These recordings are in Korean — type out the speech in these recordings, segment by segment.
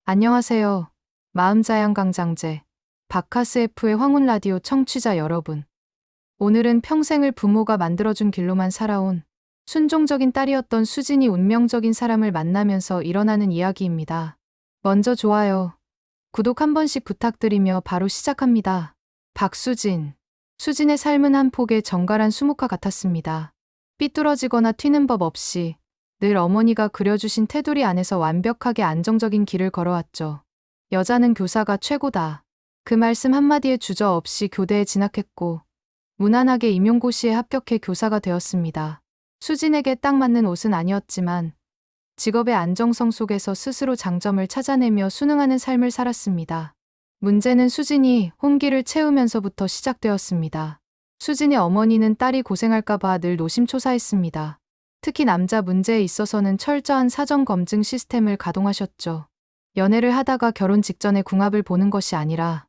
안녕하세요. 마음자양강장제 바카스 F의 황혼 라디오 청취자 여러분. 오늘은 평생을 부모가 만들어준 길로만 살아온 순종적인 딸이었던 수진이 운명적인 사람을 만나면서 일어나는 이야기입니다. 먼저 좋아요, 구독 한 번씩 부탁드리며 바로 시작합니다. 박수진. 수진의 삶은 한 폭의 정갈한 수묵화 같았습니다. 삐뚤어지거나 튀는 법 없이 늘 어머니가 그려주신 테두리 안에서 완벽하게 안정적인 길을 걸어왔죠. 여자는 교사가 최고다. 그 말씀 한마디에 주저없이 교대에 진학했고 무난하게 임용고시에 합격해 교사가 되었습니다. 수진에게 딱 맞는 옷은 아니었지만 직업의 안정성 속에서 스스로 장점을 찾아내며 순응하는 삶을 살았습니다. 문제는 수진이 혼기를 채우면서부터 시작되었습니다. 수진의 어머니는 딸이 고생할까봐 늘 노심초사했습니다. 특히 남자 문제에 있어서는 철저한 사전 검증 시스템을 가동하셨죠. 연애를 하다가 결혼 직전에 궁합을 보는 것이 아니라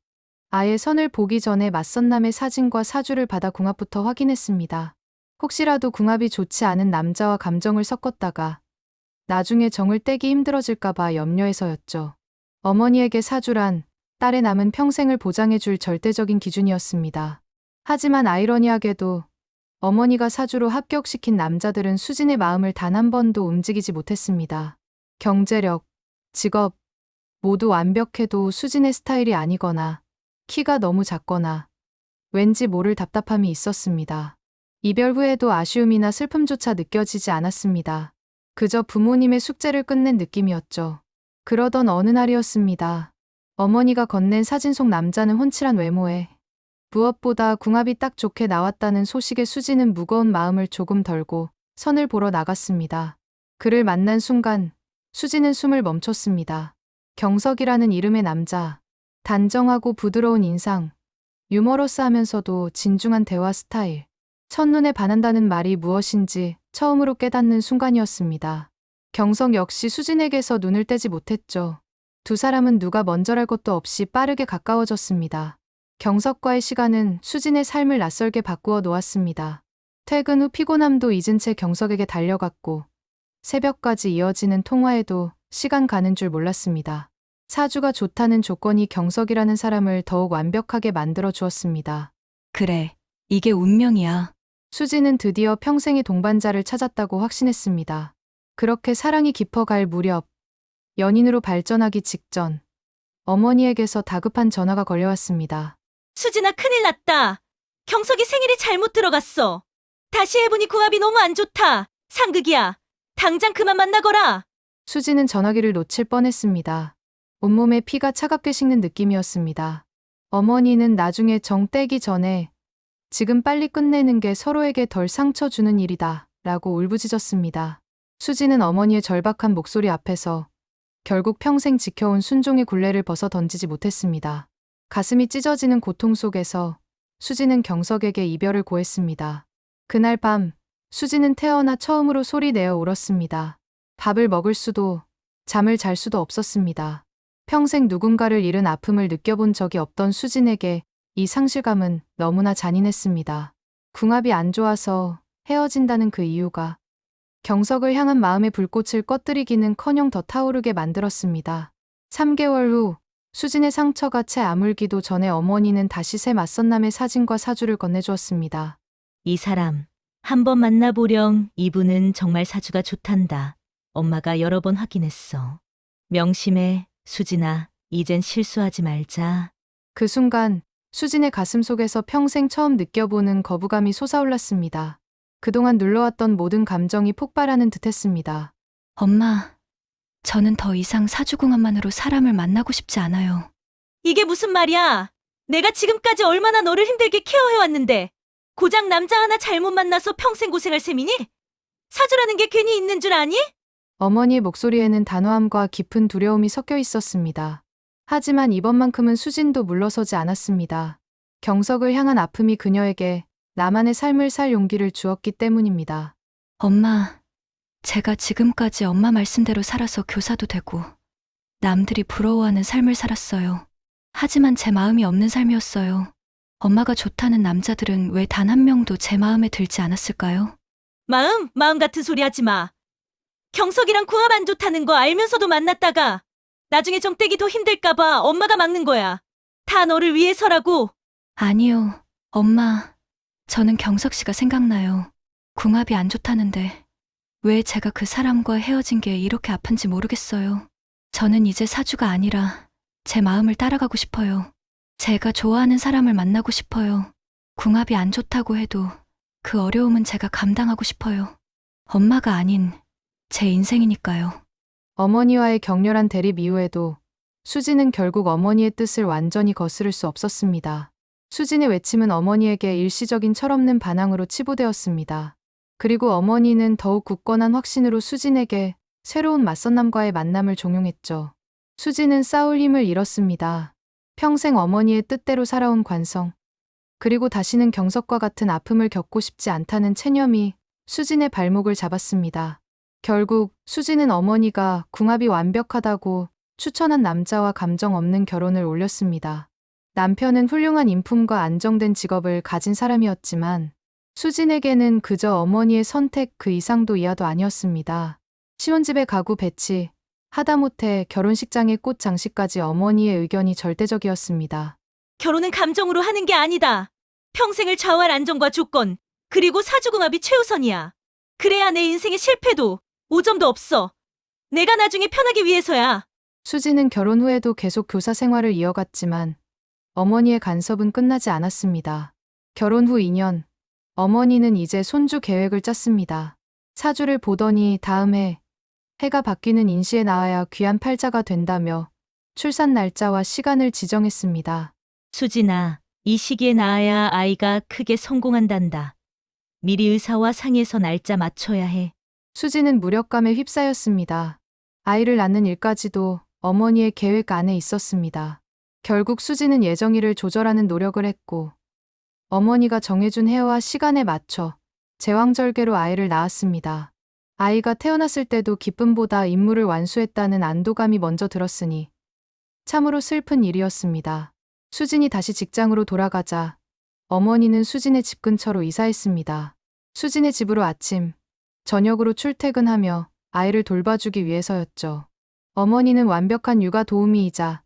아예 선을 보기 전에 맞선 남의 사진과 사주를 받아 궁합부터 확인했습니다. 혹시라도 궁합이 좋지 않은 남자와 감정을 섞었다가 나중에 정을 떼기 힘들어질까봐 염려해서였죠. 어머니에게 사주란 딸의 남은 평생을 보장해줄 절대적인 기준이었습니다. 하지만 아이러니하게도 어머니가 사주로 합격시킨 남자들은 수진의 마음을 단 한 번도 움직이지 못했습니다. 경제력, 직업, 모두 완벽해도 수진의 스타일이 아니거나 키가 너무 작거나 왠지 모를 답답함이 있었습니다. 이별 후에도 아쉬움이나 슬픔조차 느껴지지 않았습니다. 그저 부모님의 숙제를 끝낸 느낌이었죠. 그러던 어느 날이었습니다. 어머니가 건넨 사진 속 남자는 훤칠한 외모에 무엇보다 궁합이 딱 좋게 나왔다는 소식에 수지는 무거운 마음을 조금 덜고 선을 보러 나갔습니다. 그를 만난 순간 수지는 숨을 멈췄습니다. 경석이라는 이름의 남자, 단정하고 부드러운 인상, 유머러스하면서도 진중한 대화 스타일, 첫눈에 반한다는 말이 무엇인지 처음으로 깨닫는 순간이었습니다. 경석 역시 수진에게서 눈을 떼지 못했죠. 두 사람은 누가 먼저랄 것도 없이 빠르게 가까워졌습니다. 경석과의 시간은 수진의 삶을 낯설게 바꾸어 놓았습니다. 퇴근 후 피곤함도 잊은 채 경석에게 달려갔고 새벽까지 이어지는 통화에도 시간 가는 줄 몰랐습니다. 사주가 좋다는 조건이 경석이라는 사람을 더욱 완벽하게 만들어 주었습니다. 그래, 이게 운명이야. 수진은 드디어 평생의 동반자를 찾았다고 확신했습니다. 그렇게 사랑이 깊어갈 무렵, 연인으로 발전하기 직전, 어머니에게서 다급한 전화가 걸려왔습니다. 수진아, 큰일 났다. 경석이 생일이 잘못 들어갔어. 다시 해보니 궁합이 너무 안 좋다. 상극이야. 당장 그만 만나거라. 수지는 전화기를 놓칠 뻔했습니다. 온몸에 피가 차갑게 식는 느낌이었습니다. 어머니는 나중에 정 떼기 전에 지금 빨리 끝내는 게 서로에게 덜 상처 주는 일이다 라고 울부짖었습니다. 수지는 어머니의 절박한 목소리 앞에서 결국 평생 지켜온 순종의 굴레를 벗어 던지지 못했습니다. 가슴이 찢어지는 고통 속에서 수지는 경석에게 이별을 고했습니다. 그날 밤 수지는 태어나 처음으로 소리 내어 울었습니다. 밥을 먹을 수도 잠을 잘 수도 없었습니다. 평생 누군가를 잃은 아픔을 느껴본 적이 없던 수진에게 이 상실감은 너무나 잔인했습니다. 궁합이 안 좋아서 헤어진다는 그 이유가 경석을 향한 마음의 불꽃을 꺼뜨리기는커녕 더 타오르게 만들었습니다. 3개월 후 수진의 상처가 채 아물기도 전에 어머니는 다시 새 맞선 남의 사진과 사주를 건네주었습니다. 이 사람, 한번 만나보렴. 이분은 정말 사주가 좋단다. 엄마가 여러 번 확인했어. 명심해, 수진아. 이젠 실수하지 말자. 그 순간 수진의 가슴 속에서 평생 처음 느껴보는 거부감이 솟아올랐습니다. 그동안 눌러왔던 모든 감정이 폭발하는 듯했습니다. 엄마, 저는 더 이상 사주궁합만으로 사람을 만나고 싶지 않아요. 이게 무슨 말이야? 내가 지금까지 얼마나 너를 힘들게 케어해왔는데 고작 남자 하나 잘못 만나서 평생 고생할 셈이니? 사주라는 게 괜히 있는 줄 아니? 어머니의 목소리에는 단호함과 깊은 두려움이 섞여 있었습니다. 하지만 이번만큼은 수진도 물러서지 않았습니다. 경석을 향한 아픔이 그녀에게 나만의 삶을 살 용기를 주었기 때문입니다. 엄마, 제가 지금까지 엄마 말씀대로 살아서 교사도 되고 남들이 부러워하는 삶을 살았어요. 하지만 제 마음이 없는 삶이었어요. 엄마가 좋다는 남자들은 왜 단 한 명도 제 마음에 들지 않았을까요? 마음 같은 소리 하지 마. 경석이랑 궁합 안 좋다는 거 알면서도 만났다가 나중에 정떼기 더 힘들까봐 엄마가 막는 거야. 다 너를 위해서라고. 아니요, 엄마. 저는 경석 씨가 생각나요. 궁합이 안 좋다는데 왜 제가 그 사람과 헤어진 게 이렇게 아픈지 모르겠어요. 저는 이제 사주가 아니라 제 마음을 따라가고 싶어요. 제가 좋아하는 사람을 만나고 싶어요. 궁합이 안 좋다고 해도 그 어려움은 제가 감당하고 싶어요. 엄마가 아닌 제 인생이니까요. 어머니와의 격렬한 대립 이후에도 수진은 결국 어머니의 뜻을 완전히 거스를 수 없었습니다. 수진의 외침은 어머니에게 일시적인 철없는 반항으로 치부되었습니다. 그리고 어머니는 더욱 굳건한 확신으로 수진에게 새로운 맞선남과의 만남을 종용했죠. 수진은 싸울 힘을 잃었습니다. 평생 어머니의 뜻대로 살아온 관성, 그리고 다시는 경석과 같은 아픔을 겪고 싶지 않다는 체념이 수진의 발목을 잡았습니다. 결국 수진은 어머니가 궁합이 완벽하다고 추천한 남자와 감정 없는 결혼을 올렸습니다. 남편은 훌륭한 인품과 안정된 직업을 가진 사람이었지만 수진에게는 그저 어머니의 선택 그 이상도 이하도 아니었습니다. 신혼집에 가구 배치, 하다못해 결혼식장의 꽃 장식까지 어머니의 의견이 절대적이었습니다. 결혼은 감정으로 하는 게 아니다. 평생을 좌우할 안정과 조건, 그리고 사주궁합이 최우선이야. 그래야 내 인생의 실패도 5점도 없어. 내가 나중에 편하기 위해서야. 수진은 결혼 후에도 계속 교사 생활을 이어갔지만 어머니의 간섭은 끝나지 않았습니다. 결혼 후 2년, 어머니는 이제 손주 계획을 짰습니다. 사주를 보더니 다음 해가 바뀌는 인시에 나와야 귀한 팔자가 된다며 출산 날짜와 시간을 지정했습니다. 수진아, 이 시기에 낳아야 아이가 크게 성공한단다. 미리 의사와 상의해서 날짜 맞춰야 해. 수진은 무력감에 휩싸였습니다. 아이를 낳는 일까지도 어머니의 계획 안에 있었습니다. 결국 수진은 예정일을 조절하는 노력을 했고 어머니가 정해준 해와 시간에 맞춰 제왕절개로 아이를 낳았습니다. 아이가 태어났을 때도 기쁨보다 임무를 완수했다는 안도감이 먼저 들었으니 참으로 슬픈 일이었습니다. 수진이 다시 직장으로 돌아가자 어머니는 수진의 집 근처로 이사했습니다. 수진의 집으로 아침, 저녁으로 출퇴근하며 아이를 돌봐주기 위해서였죠. 어머니는 완벽한 육아 도우미이자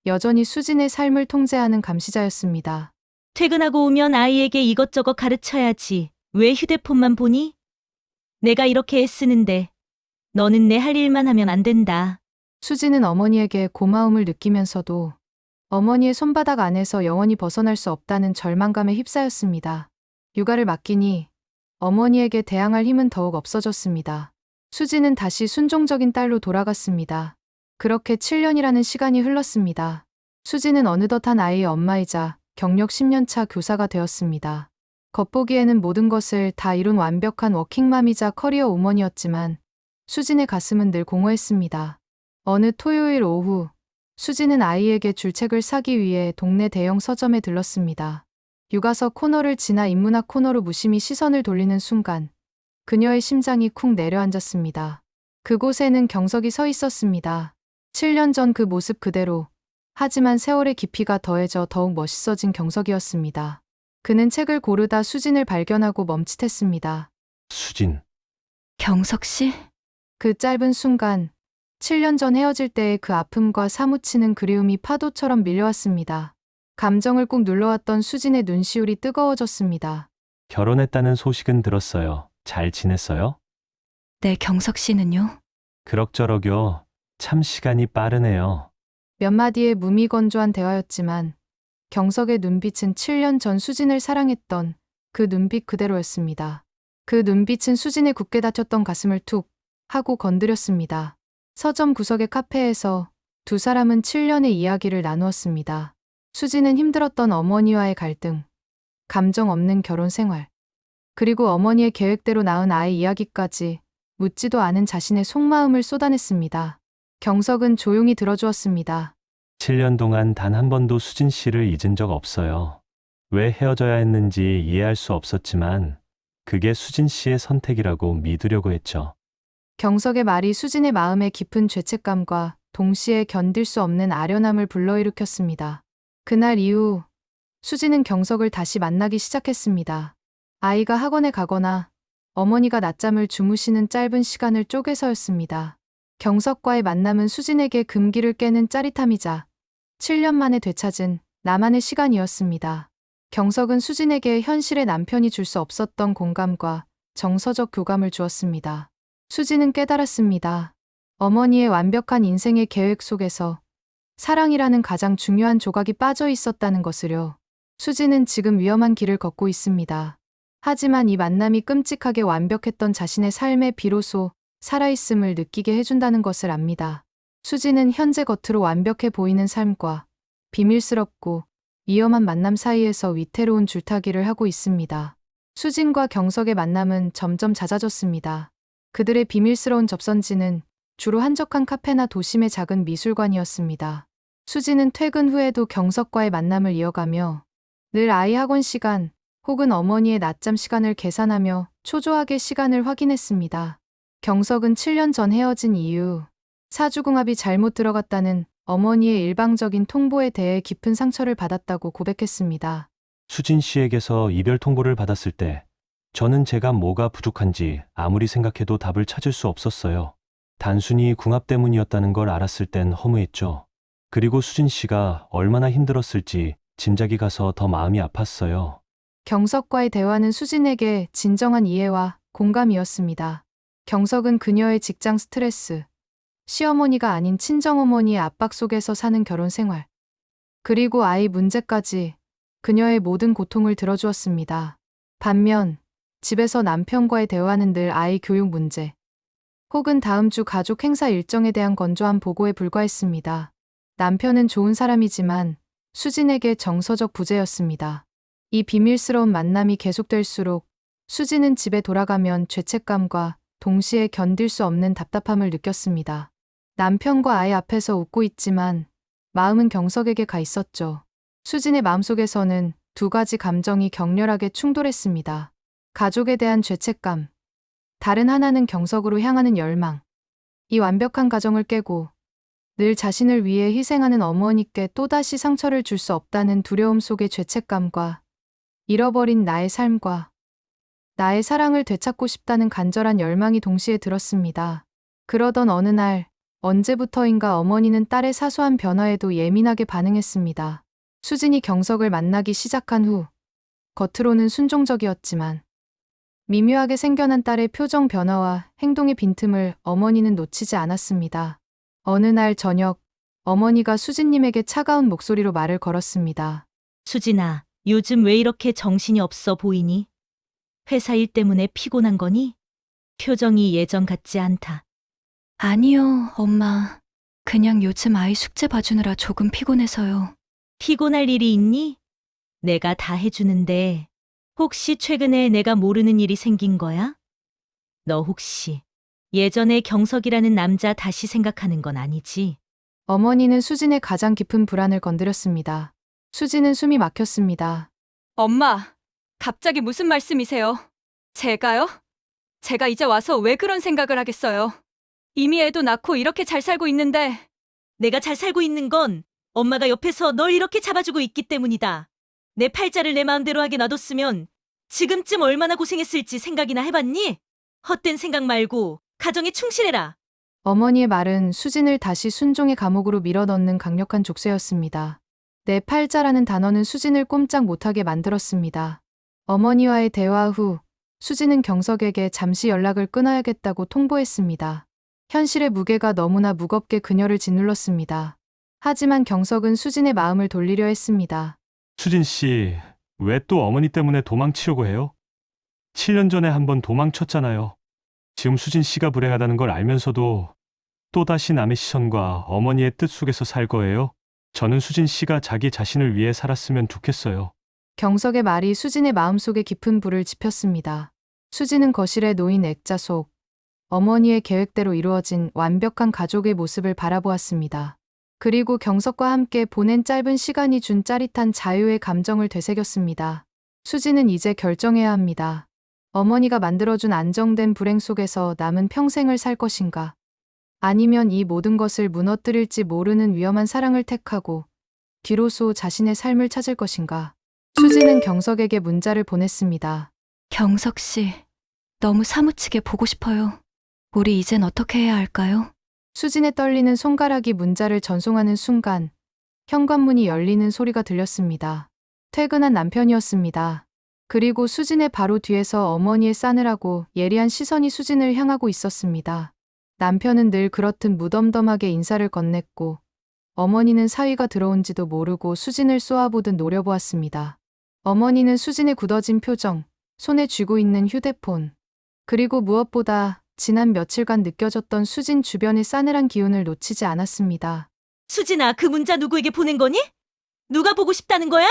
여전히 수진의 삶을 통제하는 감시자였습니다. 퇴근하고 오면 아이에게 이것저것 가르쳐야지. 왜 휴대폰만 보니? 내가 이렇게 애쓰는데 너는 내 할 일만 하면 안 된다. 수진은 어머니에게 고마움을 느끼면서도 어머니의 손바닥 안에서 영원히 벗어날 수 없다는 절망감에 휩싸였습니다. 육아를 맡기니 어머니에게 대항할 힘은 더욱 없어졌습니다. 수진은 다시 순종적인 딸로 돌아갔습니다. 그렇게 7년이라는 시간이 흘렀습니다. 수진은 어느덧 한 아이의 엄마이자 경력 10년차 교사가 되었습니다. 겉보기에는 모든 것을 다 이룬 완벽한 워킹맘이자 커리어 우먼이었지만 수진의 가슴은 늘 공허했습니다. 어느 토요일 오후, 수진은 아이에게 줄 책을 사기 위해 동네 대형 서점에 들렀습니다. 육아서 코너를 지나 인문학 코너로 무심히 시선을 돌리는 순간 그녀의 심장이 쿵 내려앉았습니다. 그곳에는 경석이 서 있었습니다. 7년 전 그 모습 그대로, 하지만 세월의 깊이가 더해져 더욱 멋있어진 경석이었습니다. 그는 책을 고르다 수진을 발견하고 멈칫했습니다. 수진, 경석 씨? 그 짧은 순간 7년 전 헤어질 때의 그 아픔과 사무치는 그리움이 파도처럼 밀려왔습니다. 감정을 꾹 눌러왔던 수진의 눈시울이 뜨거워졌습니다. 결혼했다는 소식은 들었어요. 잘 지냈어요? 네, 경석 씨는요? 그럭저럭요. 참 시간이 빠르네요. 몇 마디의 무미건조한 대화였지만 경석의 눈빛은 7년 전 수진을 사랑했던 그 눈빛 그대로였습니다. 그 눈빛은 수진의 굳게 닫혔던 가슴을 툭 하고 건드렸습니다. 서점 구석의 카페에서 두 사람은 7년의 이야기를 나누었습니다. 수진은 힘들었던 어머니와의 갈등, 감정 없는 결혼 생활, 그리고 어머니의 계획대로 낳은 아이 이야기까지 묻지도 않은 자신의 속마음을 쏟아냈습니다. 경석은 조용히 들어주었습니다. 7년 동안 단 한 번도 수진 씨를 잊은 적 없어요. 왜 헤어져야 했는지 이해할 수 없었지만 그게 수진 씨의 선택이라고 믿으려고 했죠. 경석의 말이 수진의 마음에 깊은 죄책감과 동시에 견딜 수 없는 아련함을 불러일으켰습니다. 그날 이후 수진은 경석을 다시 만나기 시작했습니다. 아이가 학원에 가거나 어머니가 낮잠을 주무시는 짧은 시간을 쪼개서였습니다. 경석과의 만남은 수진에게 금기를 깨는 짜릿함이자 7년 만에 되찾은 나만의 시간이었습니다. 경석은 수진에게 현실의 남편이 줄 수 없었던 공감과 정서적 교감을 주었습니다. 수진은 깨달았습니다. 어머니의 완벽한 인생의 계획 속에서 사랑이라는 가장 중요한 조각이 빠져 있었다는 것을요. 수진은 지금 위험한 길을 걷고 있습니다. 하지만 이 만남이 끔찍하게 완벽했던 자신의 삶에 비로소 살아있음을 느끼게 해준다는 것을 압니다. 수진은 현재 겉으로 완벽해 보이는 삶과 비밀스럽고 위험한 만남 사이에서 위태로운 줄타기를 하고 있습니다. 수진과 경석의 만남은 점점 잦아졌습니다. 그들의 비밀스러운 접선지는 주로 한적한 카페나 도심의 작은 미술관이었습니다. 수진은 퇴근 후에도 경석과의 만남을 이어가며 늘 아이 학원 시간 혹은 어머니의 낮잠 시간을 계산하며 초조하게 시간을 확인했습니다. 경석은 7년 전 헤어진 이유, 사주궁합이 잘못 들어갔다는 어머니의 일방적인 통보에 대해 깊은 상처를 받았다고 고백했습니다. 수진 씨에게서 이별 통보를 받았을 때 저는 제가 뭐가 부족한지 아무리 생각해도 답을 찾을 수 없었어요. 단순히 궁합 때문이었다는 걸 알았을 땐 허무했죠. 그리고 수진 씨가 얼마나 힘들었을지 짐작이 가서 더 마음이 아팠어요. 경석과의 대화는 수진에게 진정한 이해와 공감이었습니다. 경석은 그녀의 직장 스트레스, 시어머니가 아닌 친정어머니의 압박 속에서 사는 결혼 생활, 그리고 아이 문제까지 그녀의 모든 고통을 들어주었습니다. 반면 집에서 남편과의 대화는 늘 아이 교육 문제, 혹은 다음 주 가족 행사 일정에 대한 건조한 보고에 불과했습니다. 남편은 좋은 사람이지만 수진에게 정서적 부재였습니다. 이 비밀스러운 만남이 계속될수록 수진은 집에 돌아가면 죄책감과 동시에 견딜 수 없는 답답함을 느꼈습니다. 남편과 아이 앞에서 웃고 있지만 마음은 경석에게 가 있었죠. 수진의 마음속에서는 두 가지 감정이 격렬하게 충돌했습니다. 가족에 대한 죄책감, 다른 하나는 경석으로 향하는 열망. 이 완벽한 가정을 깨고 늘 자신을 위해 희생하는 어머니께 또다시 상처를 줄 수 없다는 두려움 속의 죄책감과 잃어버린 나의 삶과 나의 사랑을 되찾고 싶다는 간절한 열망이 동시에 들었습니다. 그러던 어느 날, 언제부터인가 어머니는 딸의 사소한 변화에도 예민하게 반응했습니다. 수진이 경석을 만나기 시작한 후, 겉으로는 순종적이었지만 미묘하게 생겨난 딸의 표정 변화와 행동의 빈틈을 어머니는 놓치지 않았습니다. 어느 날 저녁, 어머니가 수진님에게 차가운 목소리로 말을 걸었습니다. 수진아, 요즘 왜 이렇게 정신이 없어 보이니? 회사 일 때문에 피곤한 거니? 표정이 예전 같지 않다. 아니요, 엄마. 그냥 요즘 아이 숙제 봐주느라 조금 피곤해서요. 피곤할 일이 있니? 내가 다 해주는데 혹시 최근에 내가 모르는 일이 생긴 거야? 너 혹시 예전에 경석이라는 남자 다시 생각하는 건 아니지? 어머니는 수진의 가장 깊은 불안을 건드렸습니다. 수진은 숨이 막혔습니다. 엄마, 갑자기 무슨 말씀이세요? 제가요? 제가 이제 와서 왜 그런 생각을 하겠어요? 이미 애도 낳고 이렇게 잘 살고 있는데. 내가 잘 살고 있는 건 엄마가 옆에서 널 이렇게 잡아주고 있기 때문이다. 내 팔자를 내 마음대로 하게 놔뒀으면 지금쯤 얼마나 고생했을지 생각이나 해봤니? 헛된 생각 말고 가정에 충실해라. 어머니의 말은 수진을 다시 순종의 감옥으로 밀어넣는 강력한 족쇄였습니다. 내 팔자라는 단어는 수진을 꼼짝 못하게 만들었습니다. 어머니와의 대화 후 수진은 경석에게 잠시 연락을 끊어야겠다고 통보했습니다. 현실의 무게가 너무나 무겁게 그녀를 짓눌렀습니다. 하지만 경석은 수진의 마음을 돌리려 했습니다. 수진 씨, 왜 또 어머니 때문에 도망치려고 해요? 7년 전에 한번 도망쳤잖아요. 지금 수진 씨가 불행하다는 걸 알면서도 또다시 남의 시선과 어머니의 뜻 속에서 살 거예요? 저는 수진 씨가 자기 자신을 위해 살았으면 좋겠어요. 경석의 말이 수진의 마음속에 깊은 불을 지폈습니다. 수진은 거실에 놓인 액자 속 어머니의 계획대로 이루어진 완벽한 가족의 모습을 바라보았습니다. 그리고 경석과 함께 보낸 짧은 시간이 준 짜릿한 자유의 감정을 되새겼습니다. 수진은 이제 결정해야 합니다. 어머니가 만들어준 안정된 불행 속에서 남은 평생을 살 것인가? 아니면 이 모든 것을 무너뜨릴지 모르는 위험한 사랑을 택하고 뒤로소 자신의 삶을 찾을 것인가? 수진은 경석에게 문자를 보냈습니다. 경석 씨, 너무 사무치게 보고 싶어요. 우리 이젠 어떻게 해야 할까요? 수진의 떨리는 손가락이 문자를 전송하는 순간 현관문이 열리는 소리가 들렸습니다. 퇴근한 남편이었습니다. 그리고 수진의 바로 뒤에서 어머니의 싸늘하고 예리한 시선이 수진을 향하고 있었습니다. 남편은 늘 그렇듯 무덤덤하게 인사를 건넸고 어머니는 사위가 들어온지도 모르고 수진을 쏘아보듯 노려보았습니다. 어머니는 수진의 굳어진 표정, 손에 쥐고 있는 휴대폰, 그리고 무엇보다 지난 며칠간 느껴졌던 수진 주변의 싸늘한 기운을 놓치지 않았습니다. 수진아, 그 문자 누구에게 보낸 거니? 누가 보고 싶다는 거야?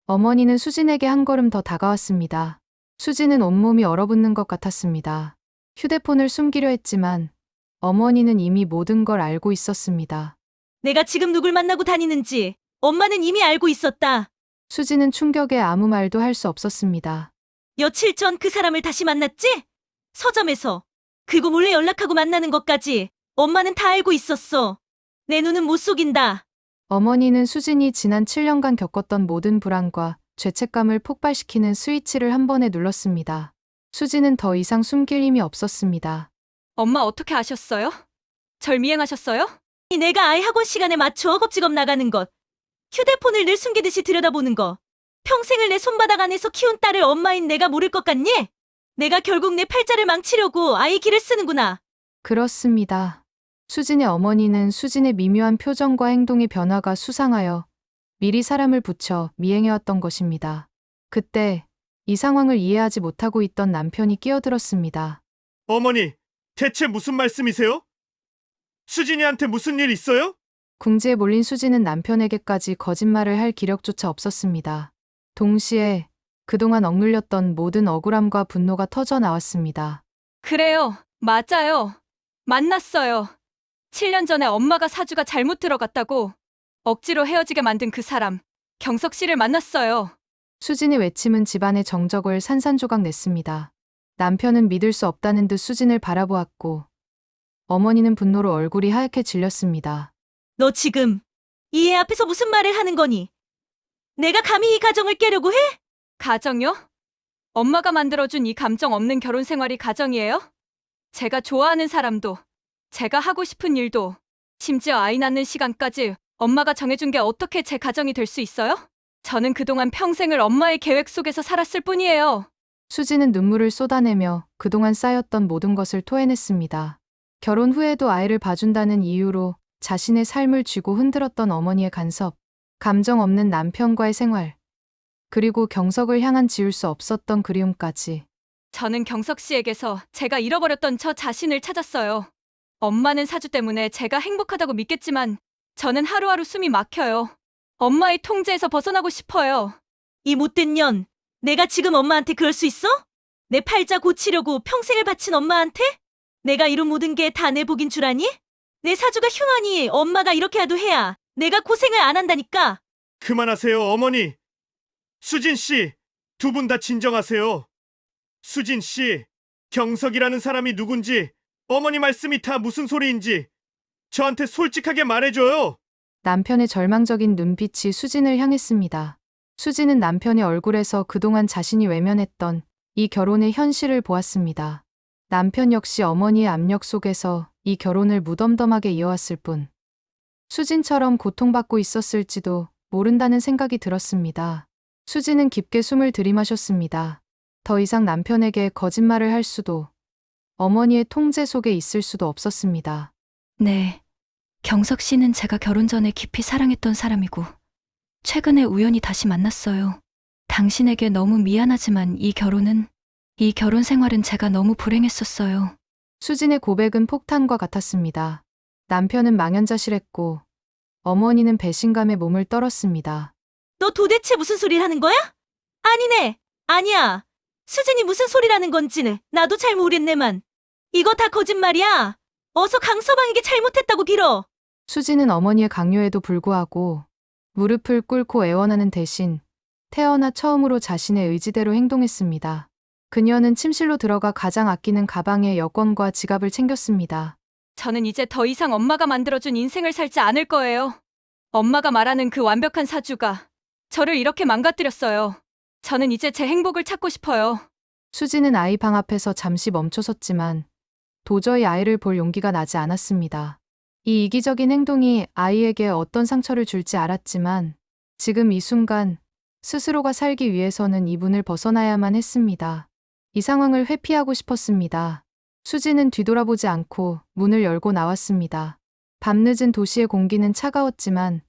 어머니는 수진에게 한 걸음 더 다가왔습니다. 수진은 온몸이 얼어붙는 것 같았습니다. 휴대폰을 숨기려 했지만 어머니는 이미 모든 걸 알고 있었습니다. 내가 지금 누굴 만나고 다니는지 엄마는 이미 알고 있었다. 수진은 충격에 아무 말도 할 수 없었습니다. 며칠 전 그 사람을 다시 만났지? 서점에서. 그리고 몰래 연락하고 만나는 것까지 엄마는 다 알고 있었어. 내 눈은 못 속인다. 어머니는 수진이 지난 7년간 겪었던 모든 불안과 죄책감을 폭발시키는 스위치를 한 번에 눌렀습니다. 수진은 더 이상 숨길 힘이 없었습니다. 엄마 어떻게 아셨어요? 절 미행하셨어요? 내가 아이 학원 시간에 맞춰 허겁지겁 나가는 것. 휴대폰을 늘 숨기듯이 들여다보는 거. 평생을 내 손바닥 안에서 키운 딸을 엄마인 내가 모를 것 같니? 내가 결국 내 팔자를 망치려고 아이 길을 쓰는구나. 그렇습니다. 수진의 어머니는 수진의 미묘한 표정과 행동의 변화가 수상하여 미리 사람을 붙여 미행해왔던 것입니다. 그때 이 상황을 이해하지 못하고 있던 남편이 끼어들었습니다. 어머니, 대체 무슨 말씀이세요? 수진이한테 무슨 일 있어요? 궁지에 몰린 수진은 남편에게까지 거짓말을 할 기력조차 없었습니다. 동시에 그동안 억눌렸던 모든 억울함과 분노가 터져 나왔습니다. 그래요. 맞아요. 만났어요. 7년 전에 엄마가 사주가 잘못 들어갔다고 억지로 헤어지게 만든 그 사람, 경석 씨를 만났어요. 수진의 외침은 집안의 정적을 산산조각 냈습니다. 남편은 믿을 수 없다는 듯 수진을 바라보았고 어머니는 분노로 얼굴이 하얗게 질렸습니다. 너 지금 이 애 앞에서 무슨 말을 하는 거니? 내가 감히 이 가정을 깨려고 해? 가정요? 엄마가 만들어준 이 감정 없는 결혼 생활이 가정이에요? 제가 좋아하는 사람도, 제가 하고 싶은 일도, 심지어 아이 낳는 시간까지 엄마가 정해준 게 어떻게 제 가정이 될 수 있어요? 저는 그동안 평생을 엄마의 계획 속에서 살았을 뿐이에요. 수진은 눈물을 쏟아내며 그동안 쌓였던 모든 것을 토해냈습니다. 결혼 후에도 아이를 봐준다는 이유로 자신의 삶을 쥐고 흔들었던 어머니의 간섭, 감정 없는 남편과의 생활, 그리고 경석을 향한 지울 수 없었던 그리움까지. 저는 경석 씨에게서 제가 잃어버렸던 저 자신을 찾았어요. 엄마는 사주 때문에 제가 행복하다고 믿겠지만 저는 하루하루 숨이 막혀요. 엄마의 통제에서 벗어나고 싶어요. 이 못된 년, 내가 지금 엄마한테 그럴 수 있어? 내 팔자 고치려고 평생을 바친 엄마한테? 내가 이룬 모든 게 다 내 복인 줄 아니? 내 사주가 흉하니 엄마가 이렇게라도 해야 내가 고생을 안 한다니까. 그만하세요, 어머니. 수진 씨, 두 분 다 진정하세요. 수진 씨, 경석이라는 사람이 누군지, 어머니 말씀이 다 무슨 소리인지 저한테 솔직하게 말해줘요. 남편의 절망적인 눈빛이 수진을 향했습니다. 수진은 남편의 얼굴에서 그동안 자신이 외면했던 이 결혼의 현실을 보았습니다. 남편 역시 어머니의 압력 속에서 이 결혼을 무덤덤하게 이어왔을 뿐 수진처럼 고통받고 있었을지도 모른다는 생각이 들었습니다. 수진은 깊게 숨을 들이마셨습니다. 더 이상 남편에게 거짓말을 할 수도 어머니의 통제 속에 있을 수도 없었습니다. 네. 경석 씨는 제가 결혼 전에 깊이 사랑했던 사람이고 최근에 우연히 다시 만났어요. 당신에게 너무 미안하지만 이 결혼 생활은 제가 너무 불행했었어요. 수진의 고백은 폭탄과 같았습니다. 남편은 망연자실했고 어머니는 배신감에 몸을 떨었습니다. 너 도대체 무슨 소리를 하는 거야? 아니네. 아니야. 수진이 무슨 소리라는 건지는 나도 잘 모르겠네만. 이거 다 거짓말이야. 어서 강서방에게 잘못했다고 빌어. 수진은 어머니의 강요에도 불구하고 무릎을 꿇고 애원하는 대신 태어나 처음으로 자신의 의지대로 행동했습니다. 그녀는 침실로 들어가 가장 아끼는 가방에 여권과 지갑을 챙겼습니다. 저는 이제 더 이상 엄마가 만들어준 인생을 살지 않을 거예요. 엄마가 말하는 그 완벽한 사주가 저를 이렇게 망가뜨렸어요. 저는 이제 제 행복을 찾고 싶어요. 수진은 아이 방 앞에서 잠시 멈춰섰지만 도저히 아이를 볼 용기가 나지 않았습니다. 이 이기적인 행동이 아이에게 어떤 상처를 줄지 알았지만 지금 이 순간 스스로가 살기 위해서는 이 문을 벗어나야만 했습니다. 이 상황을 회피하고 싶었습니다. 수지는 뒤돌아보지 않고 문을 열고 나왔습니다. 밤늦은 도시의 공기는 차가웠지만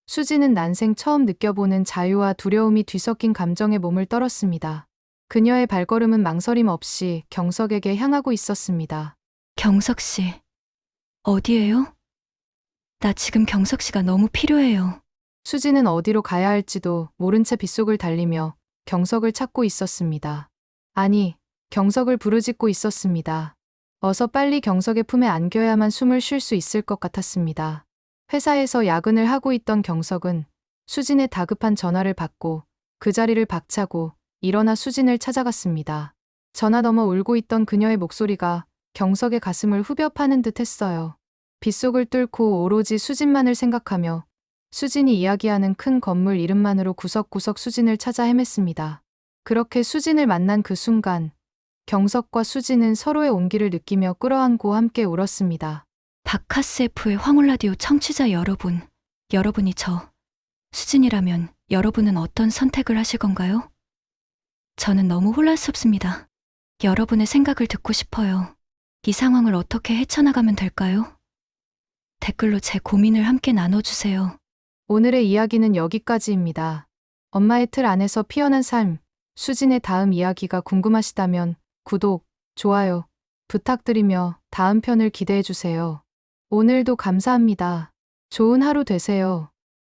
수지는 난생 처음 느껴보는 자유와 두려움이 뒤섞인 감정에 몸을 떨었습니다. 그녀의 발걸음은 망설임 없이 경석에게 향하고 있었습니다. 경석 씨, 어디에요? 나 지금 경석 씨가 너무 필요해요. 수지는 어디로 가야 할지도 모른 채 빗속을 달리며 경석을 찾고 있었습니다. 아니, 경석을 부르짖고 있었습니다. 어서 빨리 경석의 품에 안겨야만 숨을 쉴 수 있을 것 같았습니다. 회사에서 야근을 하고 있던 경석은 수진의 다급한 전화를 받고 그 자리를 박차고 일어나 수진을 찾아갔습니다. 전화 너머 울고 있던 그녀의 목소리가 경석의 가슴을 후벼 파는 듯 했어요. 빗속을 뚫고 오로지 수진만을 생각하며 수진이 이야기하는 큰 건물 이름만으로 구석구석 수진을 찾아 헤맸습니다. 그렇게 수진을 만난 그 순간 경석과 수진은 서로의 온기를 느끼며 끌어안고 함께 울었습니다. 바카스 F의 황홀라디오 청취자 여러분, 여러분이 저 수진이라면 여러분은 어떤 선택을 하실 건가요? 저는 너무 혼란스럽습니다. 여러분의 생각을 듣고 싶어요. 이 상황을 어떻게 헤쳐나가면 될까요? 댓글로 제 고민을 함께 나눠주세요. 오늘의 이야기는 여기까지입니다. 엄마의 틀 안에서 피어난 삶, 수진의 다음 이야기가 궁금하시다면 구독, 좋아요 부탁드리며 다음 편을 기대해주세요. 오늘도 감사합니다. 좋은 하루 되세요.